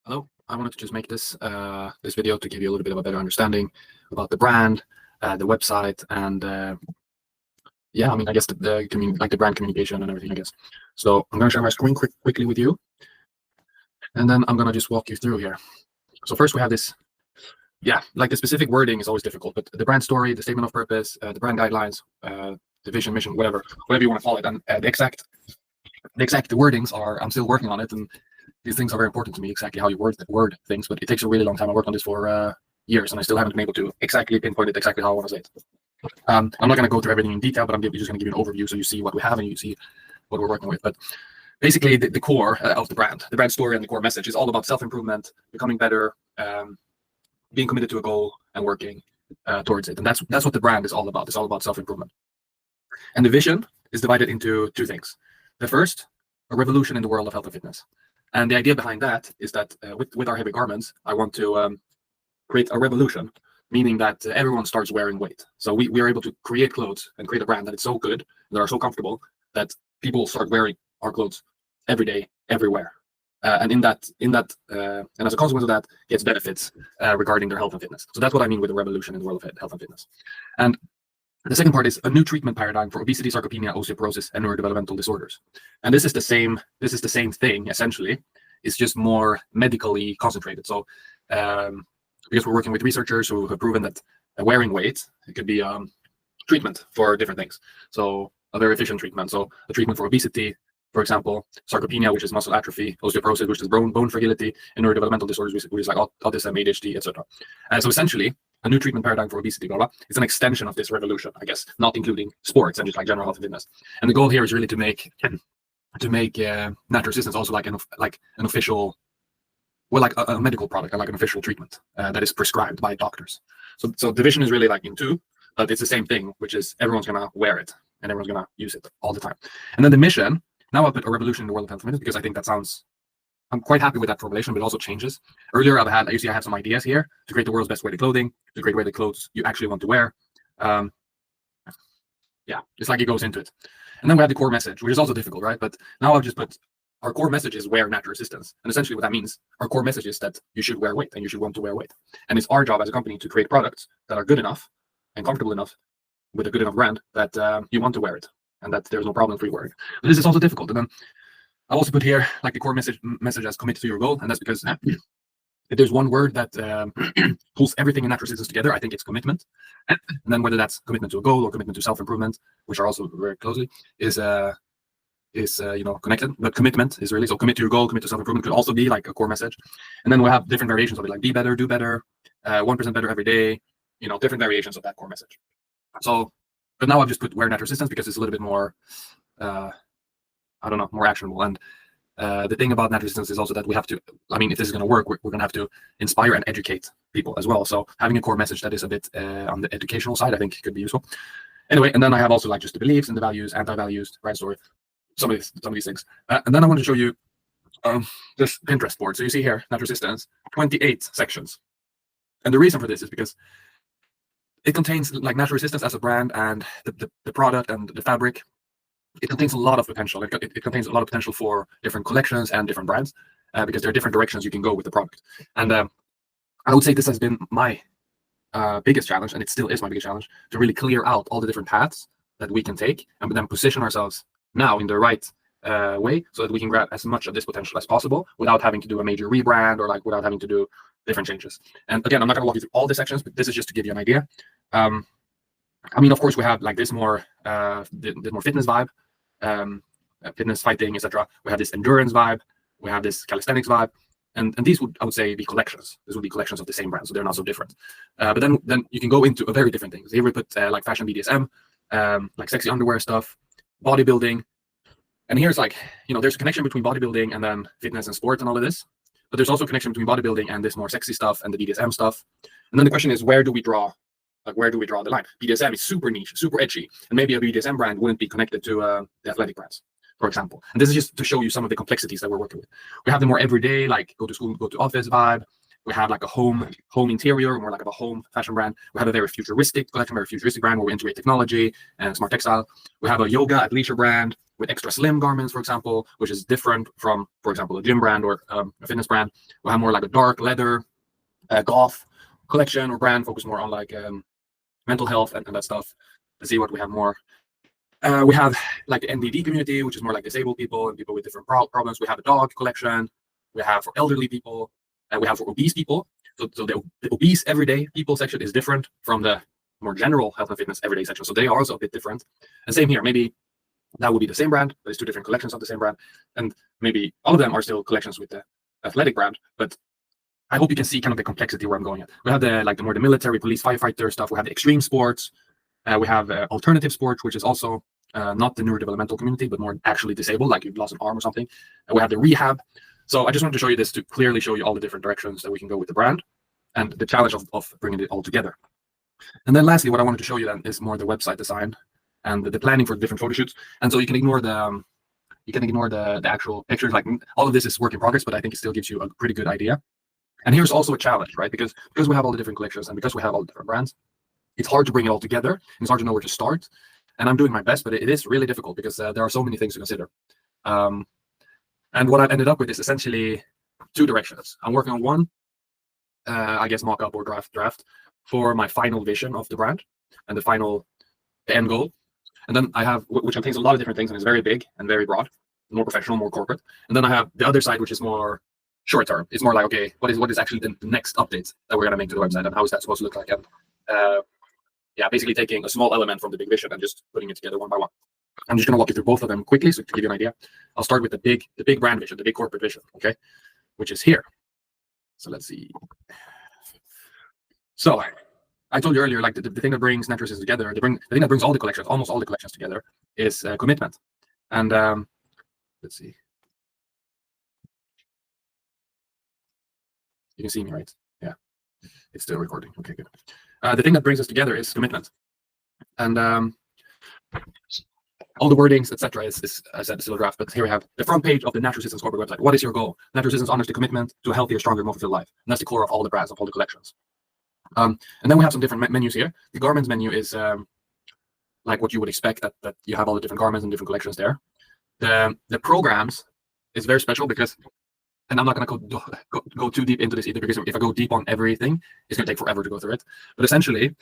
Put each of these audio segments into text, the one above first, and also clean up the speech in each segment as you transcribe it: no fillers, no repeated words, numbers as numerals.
Hello, I wanted to just make this this video to give you a little bit of a better understanding about the brand, the website, and yeah, I mean, I guess the brand communication and everything, I guess. So I'm gonna share my screen quickly with you, and then I'm gonna just walk you through here. So first we have this, yeah, like the specific wording is always difficult, but the brand story, the statement of purpose, the brand guidelines, the vision, mission, whatever you want to call it, and the exact wordings are, I'm still working on it, and these things are very important to me, exactly how you word things, but it takes a really long time. I worked on this for years, and I still haven't been able to exactly pinpoint it exactly how I want to say it. I'm not going to go through everything in detail, but I'm just going to give you an overview so you see what we have and you see what we're working with. But basically, the core of the brand story and the core message is all about self-improvement, becoming better, being committed to a goal, and working towards it. And that's what the brand is all about. It's all about self-improvement. And the vision is divided into two things. The first, a revolution in the world of health and fitness. And the idea behind that is that with our heavy garments, I want to create a revolution, meaning that everyone starts wearing weight. So we are able to create clothes and create a brand that is so good, that are so comfortable, that people start wearing our clothes every day, everywhere. And and as a consequence of that, gets benefits regarding their health and fitness. So that's what I mean with the revolution in the world of health and fitness. And the second part is a new treatment paradigm for obesity, sarcopenia, osteoporosis, and neurodevelopmental disorders. And this is the same thing, essentially. It's just more medically concentrated. So because we're working with researchers who have proven that wearing weight, it could be treatment for different things. So a very efficient treatment. So a treatment for obesity, for example, sarcopenia, which is muscle atrophy, osteoporosis, which is bone fragility, and neurodevelopmental disorders, which is like autism, ADHD, etc. So essentially, a new treatment paradigm for obesity, blah, blah, it's an extension of this revolution, I guess, not including sports and just like general health and fitness. And the goal here is really to make natural resistance also like an official, well, like a medical product and like an official treatment that is prescribed by doctors. So the vision is really like in two, but it's the same thing, which is everyone's gonna wear it and everyone's gonna use it all the time. And then the mission, now I'll put a revolution in the world of health and fitness because I think that sounds, I'm quite happy with that formulation, but it also changes. Earlier, I had some ideas here to create the world's best weighted clothing, to create weighted clothes you actually want to wear. Yeah, it's like it goes into it. And then we have the core message, which is also difficult, right? But now I've just put our core message is wear natural resistance. And essentially what that means, our core message is that you should wear weight and you should want to wear weight. And it's our job as a company to create products that are good enough and comfortable enough with a good enough brand that you want to wear it and that there's no problem for you wearing it. But this is also difficult. And then I also put here like the core message as committed to your goal, and that's because if there's one word that pulls everything in natural resistance together, I think it's commitment. And then whether that's commitment to a goal or commitment to self-improvement, which are also very closely, is connected. But commitment is really, so commit to your goal, commit to self-improvement could also be like a core message. And then we'll have different variations of it, like be better, do better, 1% better every day, different variations of that core message. So, but now I've just put wear natural resistance because it's a little bit more more actionable. And the thing about natural resistance is also that we have to, if this is going to work, we're going to have to inspire and educate people as well. So having a core message that is a bit on the educational side, I think could be useful. Anyway, and then I have also like just the beliefs and the values, anti-values, brand story, some of these things. And then I want to show you this Pinterest board. So you see here, natural resistance, 28 sections. And the reason for this is because it contains like natural resistance as a brand and the product and the fabric. It contains a lot of potential. It contains a lot of potential for different collections and different brands because there are different directions you can go with the product. And I would say this has been my biggest challenge, and it still is my biggest challenge, to really clear out all the different paths that we can take and then position ourselves now in the right way so that we can grab as much of this potential as possible without having to do a major rebrand or like without having to do different changes. And again, I'm not going to walk you through all the sections, but this is just to give you an idea. Of course, we have like this more the more fitness vibe, fitness, fighting, etc. We have this endurance vibe. We have this calisthenics vibe, and these would, I would say, be collections. These would be collections of the same brand, so they're not so different. But then you can go into a very different things. Here we put like fashion BDSM, like sexy underwear stuff, bodybuilding, and here's like there's a connection between bodybuilding and then fitness and sport and all of this. But there's also a connection between bodybuilding and this more sexy stuff and the BDSM stuff. And then the question is, where do we draw? Like, where do we draw the line? BDSM is super niche, super edgy, and maybe a BDSM brand wouldn't be connected to the athletic brands, for example. And this is just to show you some of the complexities that we're working with. We have the more everyday, like go to school, go to office vibe. We have like a home interior, more like of a home fashion brand. We have a very futuristic collection, very futuristic brand where we integrate technology and smart textile. We have a yoga, athleisure brand. with extra slim garments, for example, which is different from, for example, a gym brand or a fitness brand. We have more like a dark leather, golf collection or brand focused more on like mental health and that stuff. Let's see what we have more. We have like the NDD community, which is more like disabled people and people with different problems. We have a dog collection. We have for elderly people, and we have for obese people. So the obese everyday people section is different from the more general health and fitness everyday section. So they are also a bit different. And same here, maybe that would be the same brand, but it's two different collections of the same brand. And maybe all of them are still collections with the athletic brand, but I hope you can see kind of the complexity where I'm going at. We have the more the military, police, firefighter stuff. We have the extreme sports. We have alternative sports, which is also not the neurodevelopmental community, but more actually disabled, like you've lost an arm or something. We have the rehab. So I just wanted to show you this to clearly show you all the different directions that we can go with the brand and the challenge of bringing it all together. And then lastly, what I wanted to show you then is more the website design and the planning for different photo shoots. And so you can ignore the actual pictures. Like all of this is work in progress, but I think it still gives you a pretty good idea. And here's also a challenge, right? Because we have all the different collections and because we have all the different brands, it's hard to bring it all together. And it's hard to know where to start. And I'm doing my best, but it is really difficult because there are so many things to consider. And what I've ended up with is essentially two directions. I'm working on one, I guess, mock-up or draft for my final vision of the brand and the end goal. And then I have, which contains a lot of different things and is very big and very broad, more professional, more corporate. And then I have the other side, which is more short term. It's more like, okay, what is actually the next updates that we're going to make to the website and how is that supposed to look like? And basically taking a small element from the big vision and just putting it together one by one. I'm just going to walk you through both of them quickly so to give you an idea. I'll start with the big brand vision, the big corporate vision, okay, which is here. So let's see. So I told you earlier, like the thing that brings Naturalist together, the thing that brings all the collections, almost all the collections together, is commitment. And let's see. You can see me, right? Yeah, it's still recording. Okay, good. The thing that brings us together is commitment. And all the wordings, etc., is I said, still a draft, but here we have the front page of the Natural Systems corporate website. What is your goal? Natural Systems honors the commitment to a healthier, stronger, more fulfilled life. And that's the core of all the brands, of all the collections. And then we have some different menus here. The garments menu is like what you would expect, that you have all the different garments and different collections there. The programs is very special because, and I'm not going to go too deep into this either, because if I go deep on everything, it's going to take forever to go through it. But essentially,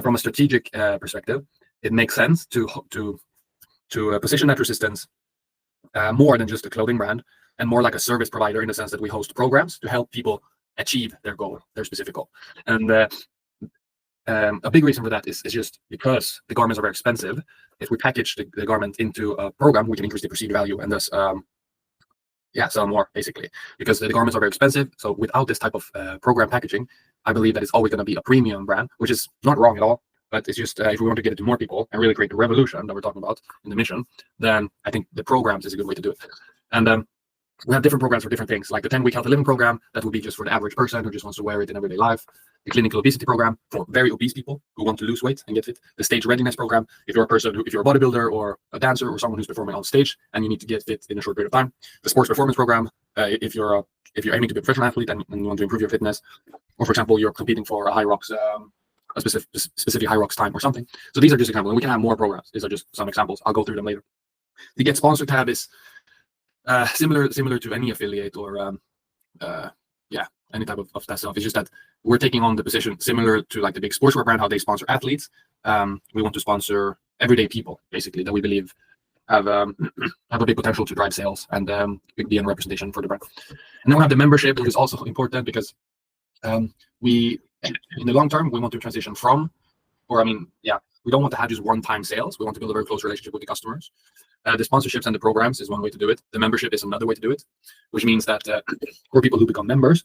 from a strategic perspective, it makes sense to position Natural Systems more than just a clothing brand and more like a service provider in the sense that we host programs to help people achieve their goal, their specific goal. And a big reason for that is just because the garments are very expensive. If we package the garment into a program, we can increase the perceived value and thus sell more, basically, because the garments are very expensive. So without this type of program packaging, I believe that it's always going to be a premium brand, which is not wrong at all. But it's just if we want to get it to more people and really create the revolution that we're talking about in the mission, then I think the programs is a good way to do it. And we have different programs for different things, like the 10-week healthy living program that would be just for the average person who just wants to wear it in everyday life. The clinical obesity program for very obese people who want to lose weight and get fit. The stage readiness program if you're a person if you're a bodybuilder or a dancer or someone who's performing on stage and you need to get fit in a short period of time. The sports performance program if you're aiming to be a professional athlete and you want to improve your fitness, or for example you're competing for a high rocks a specific high rocks time or something. So these are just examples, and we can have more programs. These are just some examples. I'll go through them later. The Get Sponsored tab is similar to any affiliate or any type of that stuff. It's just that we're taking on the position similar to like the big sportswear brand, how they sponsor athletes. We want to sponsor everyday people, basically, that we believe have a big potential to drive sales and be in representation for the brand. And then we have the membership, which is also important because we, in the long term, we want to transition from, we don't want to have just one-time sales. We want to build a very close relationship with the customers. The sponsorships and the programs is one way to do it. The membership is another way to do it, which means that for people who become members,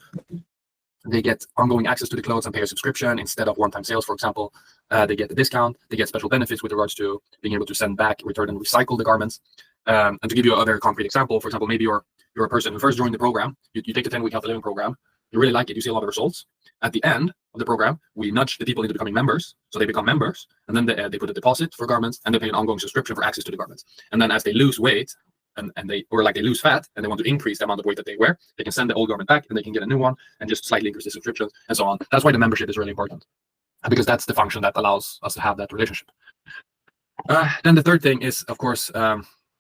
they get ongoing access to the clothes and pay a subscription instead of one-time sales, for example. They get the discount. They get special benefits with regards to being able to send back, return, and recycle the garments. And to give you another concrete example, for example, maybe you're a person who first joined the program. You take the 10-week healthy living program. You really like it. You see a lot of results. At the end of the program, we nudge the people into becoming members. So they become members, and then they put a deposit for garments, and they pay an ongoing subscription for access to the garments. And then as they lose weight, and they lose fat, and they want to increase the amount of weight that they wear, they can send the old garment back, and they can get a new one, and just slightly increase the subscription, and so on. That's why the membership is really important, because that's the function that allows us to have that relationship. Then the third thing is, of course,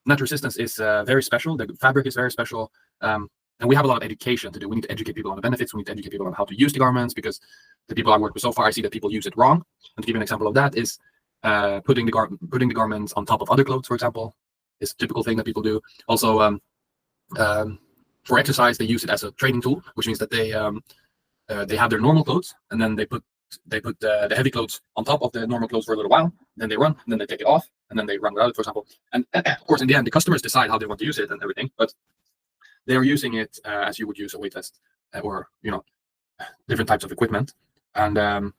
Natural Resistance is very special. The fabric is very special. And we have a lot of education to do. We need to educate people on the benefits. We need to educate people on how to use the garments, because the people I work with so far, I see that people use it wrong. And to give you an example of that is putting the garments on top of other clothes, for example, is a typical thing that people do. Also, for exercise, they use it as a training tool, which means that they have their normal clothes, and then they put the heavy clothes on top of the normal clothes for a little while. Then they run, and then they take it off, and then they run without it, for example. And of course, in the end, the customers decide how they want to use it and everything, but they are using it as you would use a weight test or different types of equipment. And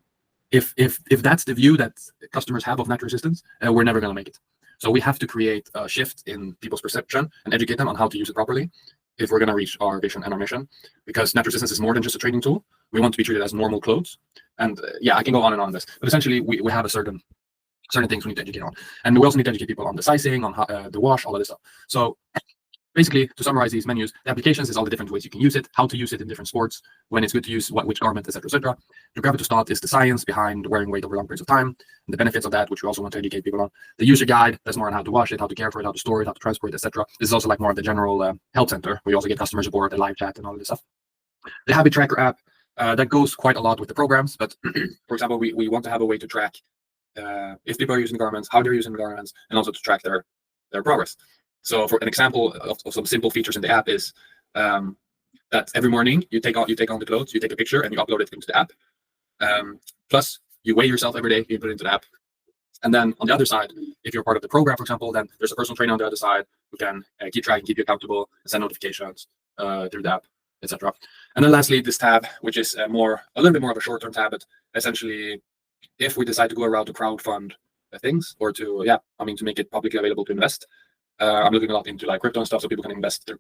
if that's the view that customers have of Natural Resistance, we're never going to make it. So we have to create a shift in people's perception and educate them on how to use it properly if we're going to reach our vision and our mission. Because Natural Resistance is more than just a training tool. We want to be treated as normal clothes. And yeah, I can go on and on this, but essentially we have a certain things we need to educate on, and we also need to educate people on the sizing, on how, the wash, all of this stuff. So basically, to summarize these menus, the applications is all the different ways you can use it, how to use it in different sports, when it's good to use which garment, etc., etc. The Gravitastat is the science behind wearing weight over long periods of time, and the benefits of that, which we also want to educate people on. The user guide, that's more on how to wash it, how to care for it, how to store it, how to transport it, etc. This is also like more of the general health center, where you also get customer support, the live chat, and all of this stuff. The Habit Tracker app, that goes quite a lot with the programs, but for example, we want to have a way to track if people are using the garments, how they're using the garments, and also to track their progress. So for an example of some simple features in the app is that every morning you take on the clothes, you take a picture, and you upload it into the app. Plus, you weigh yourself every day, you put it into the app. And then on the other side, if you're part of the program, for example, then there's a personal trainer on the other side who can keep track and keep you accountable and send notifications through the app, etc. And then lastly, this tab, which is a little bit more of a short-term tab, but essentially, if we decide to go around to crowdfund things or to make it publicly available to invest, I'm looking a lot into like crypto and stuff, so people can invest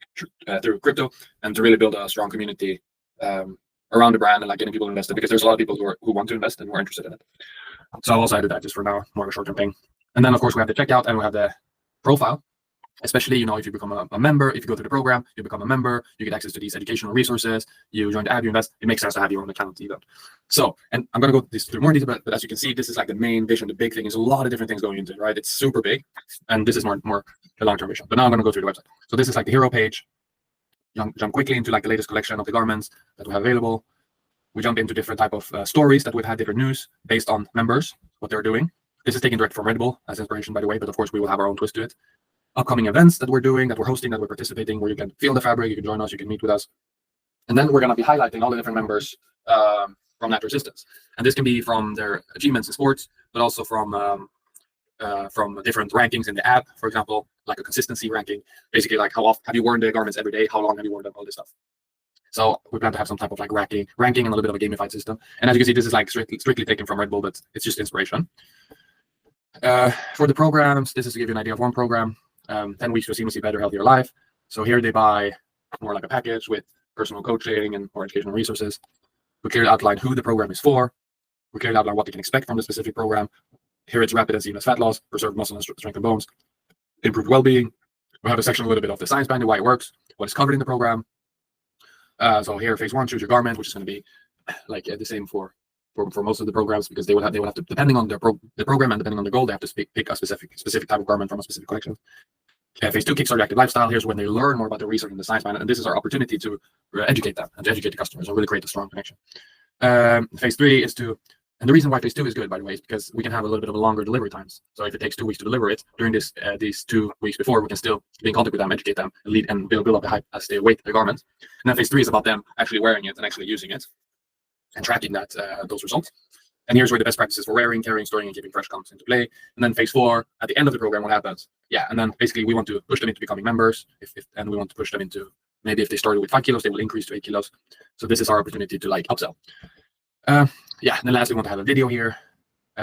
through crypto, and to really build a strong community around the brand and like getting people invested, because there's a lot of people who want to invest and who are interested in it. So I'll also add that just for now, more of a short-term thing. And then of course we have the checkout and we have the profile. Especially, if you become a member, if you go through the program, you become a member, you get access to these educational resources, you join the app, you invest, it makes sense to have your own account even. So, and I'm going to go through more detail, but as you can see, this is like the main vision, the big thing. There's a lot of different things going into it, right? It's super big, and this is more the long-term vision. But now I'm going to go through the website. So this is like the hero page. Jump quickly into like the latest collection of the garments that we have available. We jump into different type of stories that we've had, different news based on members, what they're doing. This is taken direct from Red Bull as inspiration, by the way, but of course we will have our own twist to it. Upcoming events that we're doing, that we're hosting, that we're participating, where you can feel the fabric, you can join us, you can meet with us. And then we're going to be highlighting all the different members from Natural Resistance. And this can be from their achievements in sports, but also from different rankings in the app, for example, like a consistency ranking, basically like how often have you worn the garments every day, how long have you worn them, all this stuff. So we plan to have some type of like ranking and a little bit of a gamified system. And as you can see, this is like strictly taken from Red Bull, but it's just inspiration. For the programs, this is to give you an idea of one program. 10 weeks to a seamlessly better, healthier life. So here they buy more like a package with personal coaching and more educational resources. We clearly outline who the program is for. We clearly outline what they can expect from the specific program. Here it's rapid and seamless fat loss, preserved muscle and strength and bones, improved well-being. We have a section a little bit of the science behind it, why it works, what is covered in the program. So here, phase 1, choose your garment, which is going to be like the same for most of the programs, because they would have to, depending on the program and depending on the goal, they have to pick a specific type of garment from a specific collection. Phase 2, kickstart active lifestyle. Here's when they learn more about the research and the science behind it, and this is our opportunity to educate them and to educate the customers and really create a strong connection. Phase 3 is and the reason why phase 2 is good, by the way, is because we can have a little bit of a longer delivery times. So if it takes 2 weeks to deliver it, during these 2 weeks before, we can still be in contact with them, educate them, and lead and build up the hype as they weight the garment. And then phase 3 is about them actually wearing it and actually using it and tracking those results. And here's where the best practices for wearing, carrying, storing, and keeping fresh comes into play. And then phase 4, at the end of the program, what happens? Yeah, and then basically we want to push them into becoming members, and we want to push them into, maybe if they started with 5 kilos, they will increase to 8 kilos. So this is our opportunity to like upsell. And then lastly, we want to have a video here.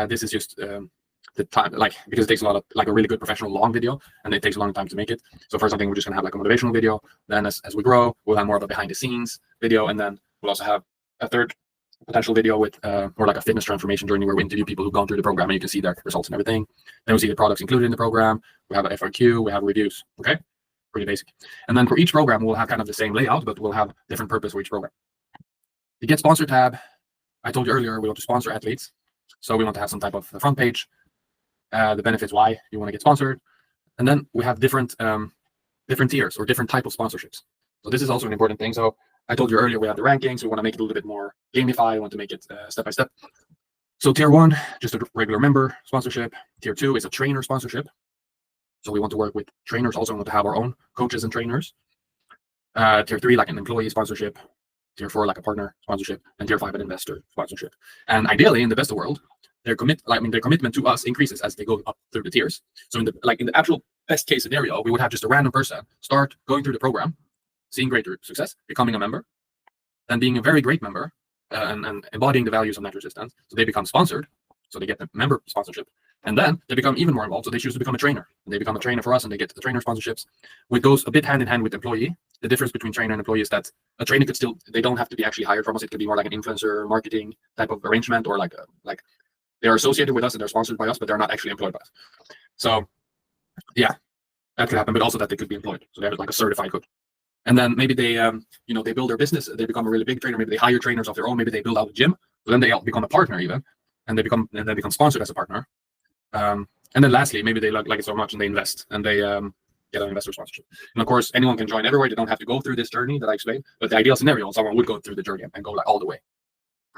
This is just the time, because it takes a lot of a really good professional long video, and it takes a long time to make it. So for something, we're just gonna have like a motivational video. Then as we grow, we'll have more of a behind the scenes video, and then we'll also have a third potential video with more like a fitness transformation journey, where we interview people who've gone through the program and you can see their results and everything. Then we see the products included in the program. We have an FAQ, we have reviews. Okay, pretty basic. And then for each program, we'll have kind of the same layout, but we'll have different purpose for each program. The Get Sponsored tab, I told you earlier, we want to sponsor athletes. So we want to have some type of front page, the benefits why you want to get sponsored, And then we have different tiers or different type of sponsorships. So this is also an important thing. So I told you earlier, we have the rankings. We want to make it a little bit more gamified. We want to make it step by step. So tier 1, just a regular member sponsorship. Tier 2 is a trainer sponsorship. So we want to work with trainers. Also, we want to have our own coaches and trainers. Tier 3, like an employee sponsorship. Tier 4, like a partner sponsorship. And tier 5, an investor sponsorship. And ideally, in the best of world, their commitment to us increases as they go up through the tiers. So in the actual best case scenario, we would have just a random person start going through the program, seeing greater success, becoming a member, and being a very great member, and embodying the values of Natural Resistance. So they become sponsored, so they get the member sponsorship, and then they become even more involved. So they choose to become a trainer, and they become a trainer for us, and they get the trainer sponsorships, which goes a bit hand in hand with employee. The difference between trainer and employee is that a trainer could still, they don't have to be actually hired from us. It could be more like an influencer marketing type of arrangement, or like they're associated with us and they're sponsored by us, but they're not actually employed by us. So yeah, that could happen, but also that they could be employed. So they're like a certified coach. And then maybe they, they build their business. They become a really big trainer. Maybe they hire trainers of their own. Maybe they build out a gym. So then they become a partner even, and they become sponsored as a partner. And then lastly, maybe they like it so much and they invest, and they get an investor sponsorship. And of course, anyone can join everywhere. They don't have to go through this journey that I explained. But the ideal scenario, someone would go through the journey and go like all the way.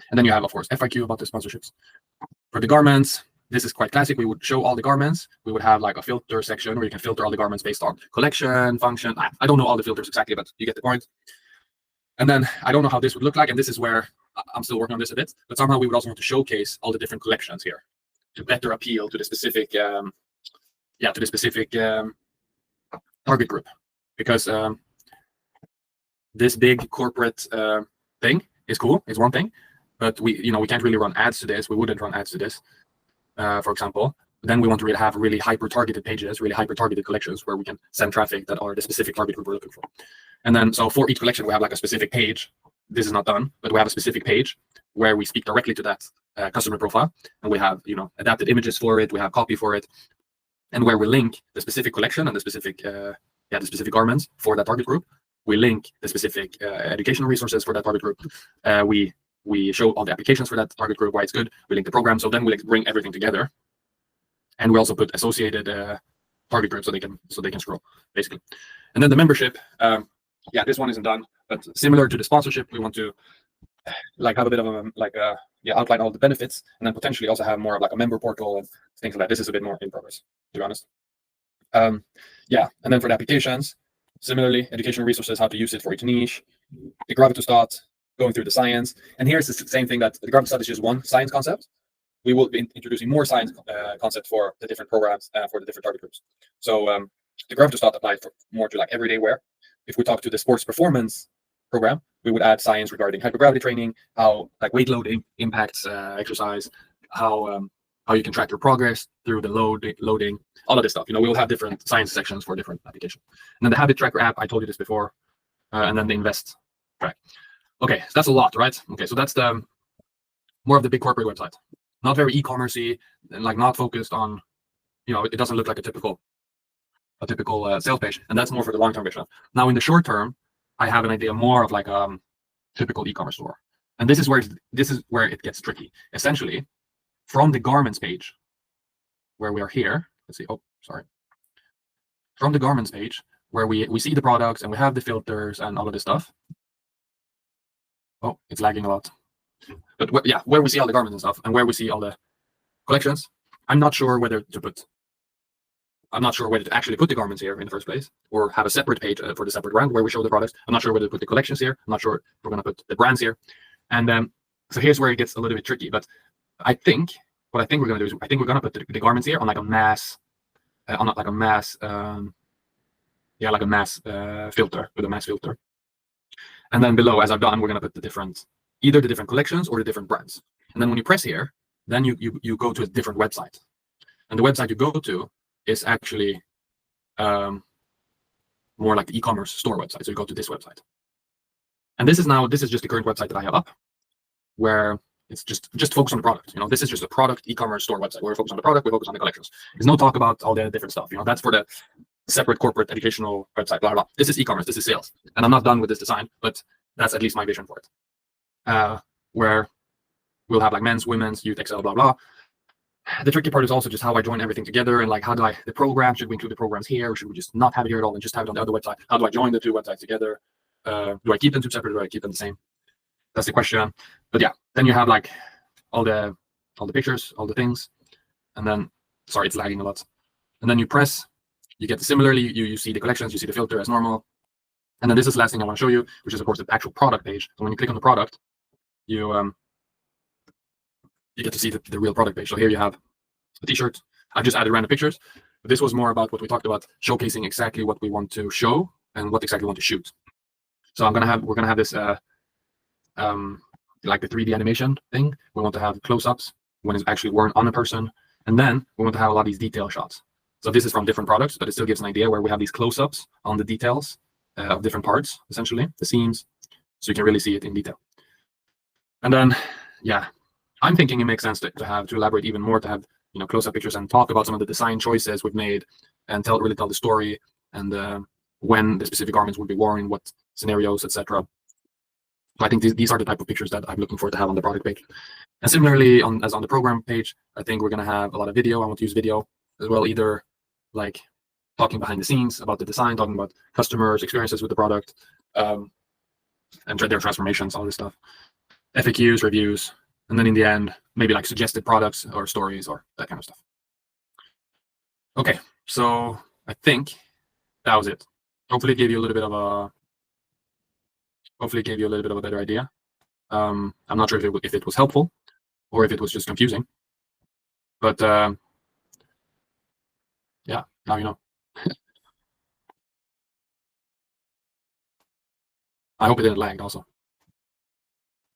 And then you have, of course, FIQ about the sponsorships. For the garments, this is quite classic. We would show all the garments. We would have like a filter section where you can filter all the garments based on collection, function. I don't know all the filters exactly, but you get the point. And then I don't know how this would look like. And this is where I'm still working on this a bit. But somehow we would also want to showcase all the different collections here to better appeal to the specific, target group. Because this big corporate thing is cool. It's one thing. But we can't really run ads to this. We wouldn't run ads to this, for example. Then we want to really have really hyper-targeted pages, really hyper-targeted collections where we can send traffic that are the specific target group we're looking for. And then, so for each collection, we have like a specific page. This is not done, but we have a specific page where we speak directly to that customer profile. And we have, adapted images for it. We have copy for it. And where we link the specific collection and the specific garments for that target group. We link the specific educational resources for that target group. We show all the applications for that target group, why it's good. We link the program. So then we bring everything together. And we also put associated target groups so they can scroll, basically. And then the membership, this one isn't done, but similar to the sponsorship, we want to have a bit of outline all the benefits, and then potentially also have more of like a member portal and things like that. This is a bit more in progress, to be honest. And then for the applications, similarly, educational resources, how to use it for each niche, the Gravitustat, going through the science. And here's the same thing, that the Gravitustat is just one science concept. We will be introducing more science concepts for the different programs for the different target groups. So the Gravitustat applies more to like everyday wear. If we talk to the sports performance program, we would add science regarding hypergravity training, how like weight loading impacts exercise, how you can track your progress through the loading, all of this stuff. We will have different science sections for different applications. And then the habit tracker app, I told you this before, and then the invest track. Okay, so that's a lot, right? Okay, so that's the more of the big corporate website. Not very e-commercey, and like not focused on, it doesn't look like a typical sales page, and that's more for the long-term vision. Now, in the short term, I have an idea more of like a typical e-commerce store, and this is where it gets tricky. Essentially, from the garments page, where we are here, let's see. Oh, sorry. From the garments page, where we see the products and we have the filters and all of this stuff. Oh, it's lagging a lot. But where we see all the garments and stuff, and where we see all the collections, I'm not sure whether to actually put the garments here in the first place, or have a separate page for the separate brand where we show the products. I'm not sure whether to put the collections here. I'm not sure if we're going to put the brands here. And so here's where it gets a little bit tricky. But what I think we're going to do is, I think we're going to put the garments here on like a mass, filter, with a mass filter. And then below, as I've done, we're going to put either the different collections or the different brands. And then when you press here, then you go to a different website. And the website you go to is actually more like the e-commerce store website. So you go to this website. And this is just the current website that I have up, where it's just focus on the product. This is just a product e-commerce store website where we focus on the product, we focus on the collections. There's no talk about all the different stuff. That's for the separate corporate educational website, blah, blah, blah. This is e-commerce, this is sales. And I'm not done with this design, but that's at least my vision for it. Where we'll have like men's, women's, youth, Excel, blah, blah. The tricky part is also just how I join everything together, and like how do the program, should we include the programs here, or should we just not have it here at all and just have it on the other website? How do I join the two websites together? Do I keep them two separate, or do I keep them the same? That's the question. But yeah, then you have like all the pictures, all the things, and then sorry, it's lagging a lot. And then you press, you get similarly, you see the collections, you see the filter as normal. And then this is the last thing I want to show you, which is of course the actual product page. So when you click on the product, you get to see the real product page. So here you have a t-shirt. I've just added random pictures. But this was more about what we talked about, showcasing exactly what we want to show and what exactly we want to shoot. So we're gonna have this like the 3D animation thing. We want to have close-ups when it's actually worn on a person, and then we want to have a lot of these detail shots. So this is from different products, but it still gives an idea where we have these close-ups on the details of different parts, essentially the seams, so you can really see it in detail. And then, yeah, I'm thinking it makes sense to elaborate even more, to have close-up pictures and talk about some of the design choices we've made, and really tell the story, and when the specific garments would be worn, in what scenarios, etc. So I think these are the type of pictures that I'm looking for to have on the product page. And similarly, as on the program page, I think we're going to have a lot of video. I want to use video as well, either like talking behind the scenes about the design, talking about customers' experiences with the product, and their transformations, all this stuff, FAQs, reviews, and then in the end, maybe like suggested products or stories or that kind of stuff. Okay, so I think that was it. Hopefully, it gave you a little bit of a better idea. I'm not sure if it was helpful or if it was just confusing, but yeah, now you know. I hope it didn't lag also.